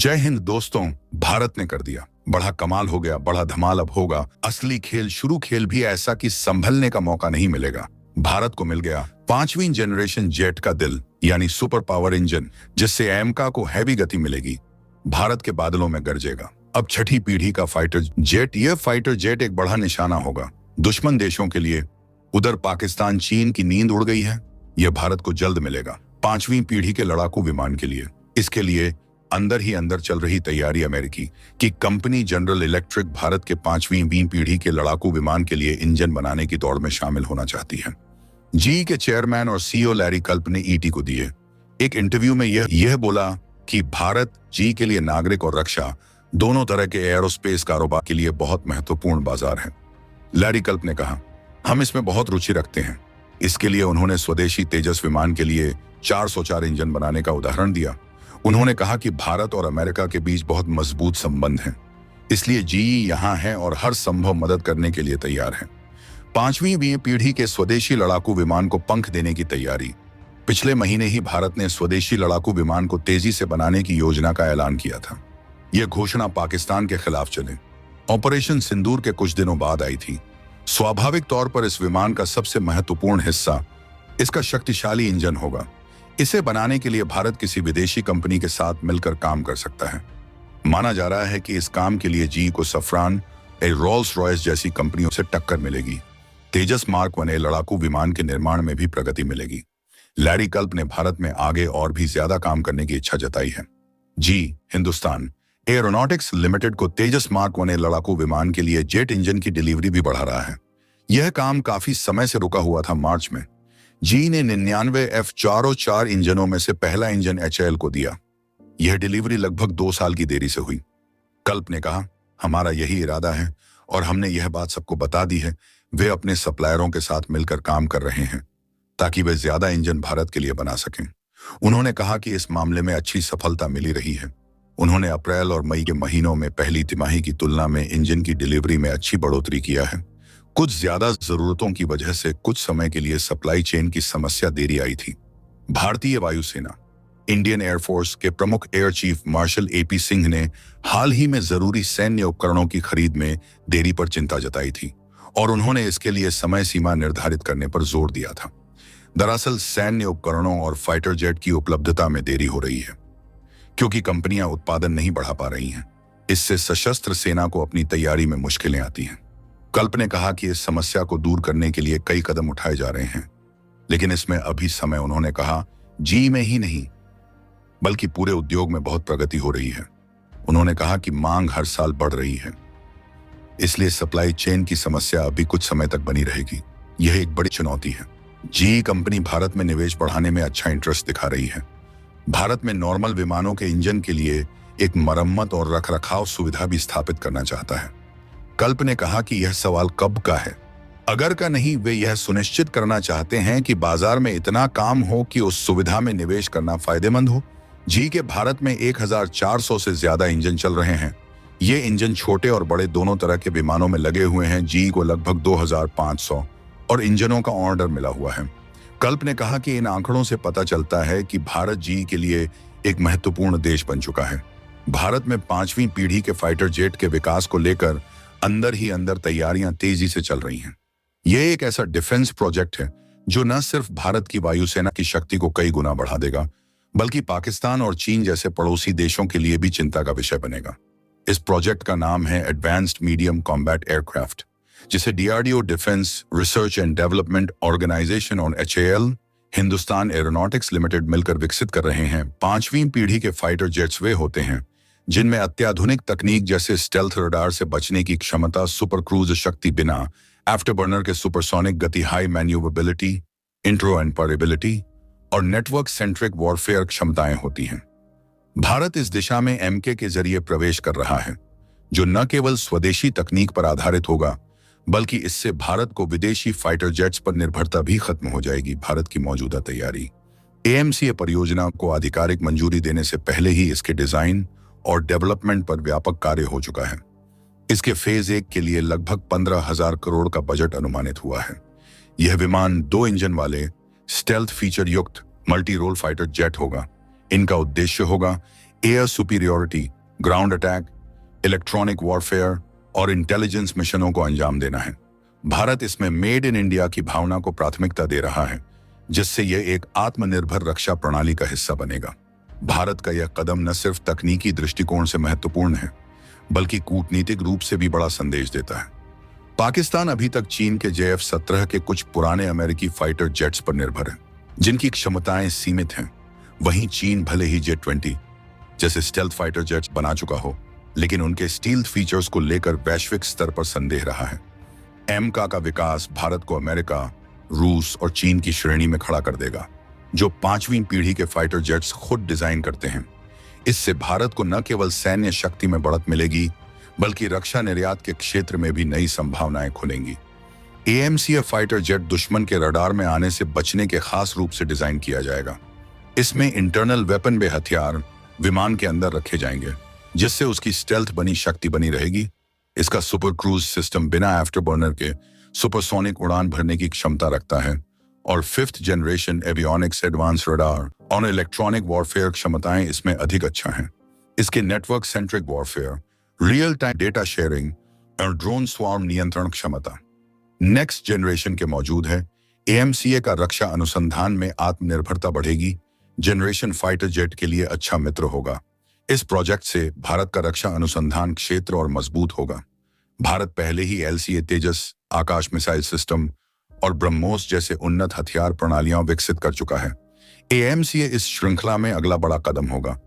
जय हिंद दोस्तों। भारत ने कर दिया, बड़ा कमाल हो गया, बड़ा धमाल अब होगा। असली खेल शुरू, खेल भी ऐसा कि संभलने का मौका नहीं मिलेगा। भारत को मिल गया 5वीं जनरेशन जेट का दिल, यानी सुपर पावर इंजन, जिससे एमका को हैवी गति मिलेगी। भारत के बादलों में गरजेगा अब 6ठी पीढ़ी का फाइटर जेट। यह फाइटर जेट एक बड़ा निशाना होगा दुश्मन देशों के लिए। उधर पाकिस्तान चीन की नींद उड़ गई है, यह भारत को जल्द मिलेगा 5वीं पीढ़ी के लड़ाकू विमान के लिए। इसके लिए अंदर ही अंदर चल रही तैयारी अमेरिकी की कंपनी जनरल इलेक्ट्रिक भारत के 5वीं पीढ़ी के लड़ाकू विमान के लिए इंजन बनाने की दौड़ में शामिल होना चाहती है। जी के चेयरमैन और सीईओ लैरी कल्प ने ईटी को दिए एक इंटरव्यू में यह बोला कि भारत जी के लिए नागरिक और रक्षा दोनों तरह के एरोस्पेस कारोबार के लिए बहुत महत्वपूर्ण बाजार है। लैरी कल्प ने कहा, हम इसमें बहुत रुचि रखते हैं। इसके लिए उन्होंने स्वदेशी तेजस विमान के लिए 404 इंजन बनाने का उदाहरण दिया। उन्होंने कहा कि भारत और अमेरिका के बीच बहुत मजबूत संबंध हैं, इसलिए जीई यहां है और हर संभव मदद करने के लिए तैयार है। 5वीं पीढ़ी के स्वदेशी लड़ाकू विमान को पंख देने की तैयारी। पिछले महीने ही भारत ने स्वदेशी लड़ाकू विमान को तेजी से बनाने की योजना का ऐलान किया था। यह घोषणा पाकिस्तान के खिलाफ चले ऑपरेशन सिंदूर के कुछ दिनों बाद आई थी। स्वाभाविक तौर पर इस विमान का सबसे महत्वपूर्ण हिस्सा इसका शक्तिशाली इंजन होगा। इसे बनाने के लिए भारत किसी विदेशी कंपनी के साथ मिलकर काम कर सकता है। माना जा रहा है कि इस काम के लिए जी को सफरान रोल्स रॉयस जैसी कंपनियों से टक्कर मिलेगी। तेजस मार्क 1 लड़ाकू विमान के निर्माण में भी प्रगति मिलेगी। लैरी कल्प ने भारत में आगे और भी ज्यादा काम करने की इच्छा जताई है। जी हिंदुस्तान एरोनॉटिक्स लिमिटेड को तेजस मार्क 1 लड़ाकू विमान के लिए जेट इंजन की डिलीवरी भी बढ़ा रहा है। यह काम काफी समय से रुका हुआ था। मार्च में जी ने 99 F404 इंजनों में से पहला इंजन HAL को दिया। यह डिलीवरी लगभग 2 साल की देरी से हुई। कल्प ने कहा, हमारा यही इरादा है और हमने यह बात सबको बता दी है। वे अपने सप्लायरों के साथ मिलकर काम कर रहे हैं ताकि वे ज्यादा इंजन भारत के लिए बना सकें। उन्होंने कहा कि इस मामले में अच्छी सफलता मिली रही है। उन्होंने अप्रैल और मई के महीनों में पहली तिमाही की तुलना में इंजन की डिलीवरी में अच्छी बढ़ोतरी किया है। कुछ ज्यादा जरूरतों की वजह से कुछ समय के लिए सप्लाई चेन की समस्या देरी आई थी। भारतीय वायुसेना इंडियन एयरफोर्स के प्रमुख air chief marshal AP Singh ने हाल ही में जरूरी सैन्य उपकरणों की खरीद में देरी पर चिंता जताई थी और उन्होंने इसके लिए समय सीमा निर्धारित करने पर जोर दिया था। दरअसल सैन्य उपकरणों और फाइटर जेट की उपलब्धता में देरी हो रही है क्योंकि कंपनियां उत्पादन नहीं बढ़ा पा रही हैं। इससे सशस्त्र सेना को अपनी तैयारी में मुश्किलें आती हैं। कल्प ने कहा कि इस समस्या को दूर करने के लिए कई कदम उठाए जा रहे हैं, लेकिन इसमें अभी समय, उन्होंने कहा, जी में ही नहीं बल्कि पूरे उद्योग में बहुत प्रगति हो रही है। उन्होंने कहा कि मांग हर साल बढ़ रही है, इसलिए सप्लाई चेन की समस्या अभी कुछ समय तक बनी रहेगी। यह एक बड़ी चुनौती है। जी कंपनी भारत में निवेश बढ़ाने में अच्छा इंटरेस्ट दिखा रही है। भारत में नॉर्मल विमानों के इंजन के लिए एक मरम्मत और रखरखाव सुविधा भी स्थापित करना चाहता है। कल्प ने कहा कि यह सवाल कब का है, अगर का नहीं। वे यह सुनिश्चित करना चाहते हैं कि बाजार में इतना काम हो कि उस सुविधा में निवेश करना फायदेमंद हो। जी के भारत में 1400 से ज्यादा इंजन चल रहे हैं। ये इंजन छोटे और बड़े दोनों तरह के विमानों में लगे हुए हैं। जी को लगभग 2500 और इंजनों का ऑर्डर मिला हुआ है। कल्प ने कहा कि इन आंकड़ों से पता चलता है कि भारत जी के लिए एक महत्वपूर्ण देश बन चुका है। भारत में 5वीं पीढ़ी के फाइटर जेट के विकास को लेकर अंदर ही अंदर तैयारियां तेजी से चल रही हैं। यह एक ऐसा डिफेंस प्रोजेक्ट है जो न सिर्फ भारत की वायुसेना की शक्ति को कई गुना बढ़ा देगा, बल्कि पाकिस्तान और चीन जैसे पड़ोसी देशों के लिए भी चिंता का विषय बनेगा। इस प्रोजेक्ट का नाम है एडवांस्ड मीडियम कॉम्बैट एयरक्राफ्ट, जिसे DRDO Defence Research and Development Organisation और HAL हिंदुस्तान एरोनॉटिक्स लिमिटेड मिलकर विकसित कर रहे हैं। 5वीं पीढ़ी के फाइटर जेट्स वे होते हैं जिनमें अत्याधुनिक तकनीक जैसे स्टेल्थ रडार से बचने की क्षमता, सुपर क्रूज शक्ति, बिना आफ्टरबर्नर के सुपरसोनिक गति, हाई मैन्यूवरेबिलिटी, इंट्रोपरेबिलिटी और नेटवर्क सेंट्रिक वॉरफेयर क्षमताएं होती हैं। भारत इस दिशा में MK के जरिए प्रवेश कर रहा है, जो न केवल स्वदेशी तकनीक पर आधारित होगा, बल्कि इससे भारत को विदेशी फाइटर जेट्स पर निर्भरता भी खत्म हो जाएगी। भारत की मौजूदा तैयारी AMCA परियोजना को आधिकारिक मंजूरी देने से पहले ही इसके डिजाइन और डेवलपमेंट पर व्यापक कार्य हो चुका है। इसके फेज 1 के लिए लगभग 15,000 करोड़ का बजट अनुमानित हुआ है। यह विमान 2 इंजन वाले स्टेल्थ फीचर युक्त मल्टी रोल फाइटर जेट होगा। इनका उद्देश्य होगा air superiority, ground attack, electronic warfare और इंटेलिजेंस मिशनों को अंजाम देना है। भारत इसमें मेड इन इंडिया की भावना को प्राथमिकता दे रहा है, जिससे यह एक आत्मनिर्भर रक्षा प्रणाली का हिस्सा बनेगा। भारत का यह कदम न सिर्फ तकनीकी दृष्टिकोण से महत्वपूर्ण है, बल्कि कूटनीतिक रूप से भी बड़ा संदेश देता है। पाकिस्तान अभी तक चीन के JF-17 के कुछ पुराने अमेरिकी फाइटर जेट्स पर निर्भर है, जिनकी क्षमताएं सीमित हैं। वहीं चीन भले ही J-20 जैसे स्टेल्थ फाइटर जेट्स बना चुका हो, लेकिन उनके स्टील्थ फीचर्स को लेकर वैश्विक स्तर पर संदेह रहा है। एमका का विकास भारत को अमेरिका, रूस और चीन की श्रेणी में खड़ा कर देगा, जो 5वीं पीढ़ी के फाइटर जेट्स खुद डिजाइन करते हैं। इससे भारत को न केवल सैन्य शक्ति में बढ़त मिलेगी, बल्कि रक्षा निर्यात के क्षेत्र में भी नई संभावनाएं खुलेंगी। AMCF फाइटर जेट दुश्मन के रडार में आने से बचने के खास रूप से डिजाइन किया जाएगा। इसमें इंटरनल वेपन बे हथियार विमान के अंदर रखे जाएंगे, जिससे उसकी स्टेल्थ बनी शक्ति बनी रहेगी। इसका सुपर क्रूज सिस्टम बिना आफ्टरबर्नर के सुपरसोनिक उड़ान भरने की क्षमता रखता है और 5th generation avionics advance radar और इलेक्ट्रॉनिक वॉरफेयर क्षमताएं इसमें अधिक अच्छा हैं। इसके network centric warfare, real time data sharing और ड्रोन स्वार्म नियंत्रण क्षमता नेक्स्ट जनरेशन के मौजूद है। AMCA का रक्षा अनुसंधान में आत्मनिर्भरता बढ़ेगी, जनरेशन फाइटर जेट के लिए अच्छा मित्र होगा। इस प्रोजेक्ट से भारत का रक्षा अनुसंधान क्षेत्र और मजबूत होगा। भारत पहले ही LCA तेजस, आकाश मिसाइल सिस्टम और ब्रह्मोस जैसे उन्नत हथियार प्रणालियां विकसित कर चुका है। AMCA इस श्रृंखला में अगला बड़ा कदम होगा।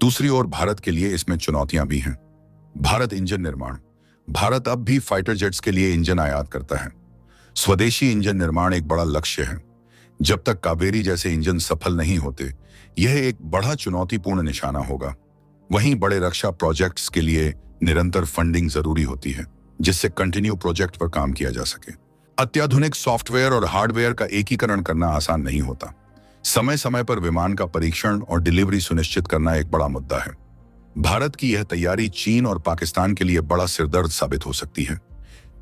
दूसरी ओर भारत के लिए इसमें चुनौतियां भी हैं। भारत इंजन निर्माण, भारत अब भी फाइटर जेट्स के लिए इंजन आयात करता है। स्वदेशी इंजन निर्माण एक बड़ा लक्ष्य है। जब तक कावेरी जैसे इंजन सफल नहीं होते, यह एक बड़ा चुनौतीपूर्ण निशाना होगा। वहीं बड़े रक्षा प्रोजेक्ट्स के लिए निरंतर फंडिंग जरूरी होती है, जिससे कंटिन्यू प्रोजेक्ट पर काम किया जा सके। अत्याधुनिक सॉफ्टवेयर और हार्डवेयर का एकीकरण करना आसान नहीं होता। समय समय पर विमान का परीक्षण और डिलीवरी सुनिश्चित करना एक बड़ा मुद्दा है। भारत की यह तैयारी चीन और पाकिस्तान के लिए बड़ा सिरदर्द साबित हो सकती है।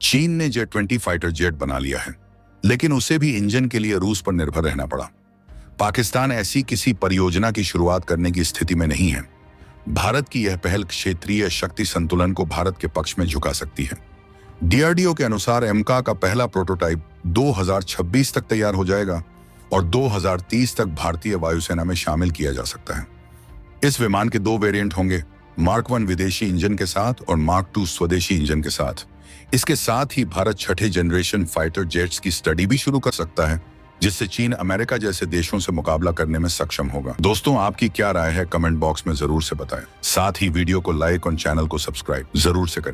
चीन ने J-20 फाइटर जेट बना लिया है, लेकिन उसे भी इंजन के लिए रूस पर निर्भर रहना पड़ा। पाकिस्तान ऐसी किसी परियोजना की शुरुआत करने की स्थिति में नहीं है। भारत की यह पहल क्षेत्रीय शक्ति संतुलन को भारत के पक्ष में झुका सकती है। DRDO के अनुसार एमका का पहला प्रोटोटाइप 2026 तक तैयार हो जाएगा और 2030 तक भारतीय वायुसेना में शामिल किया जा सकता है। इस विमान के 2 वेरिएंट होंगे, Mark 1 विदेशी इंजन के साथ और Mark 2 स्वदेशी इंजन के साथ। इसके साथ ही भारत 6थे जनरेशन फाइटर जेट्स की स्टडी भी शुरू कर सकता है, जिससे चीन अमेरिका जैसे देशों से मुकाबला करने में सक्षम होगा। दोस्तों, आपकी क्या राय है कमेंट बॉक्स में जरूर से बताएं। साथ ही वीडियो को लाइक और चैनल को सब्सक्राइब जरूर से करें।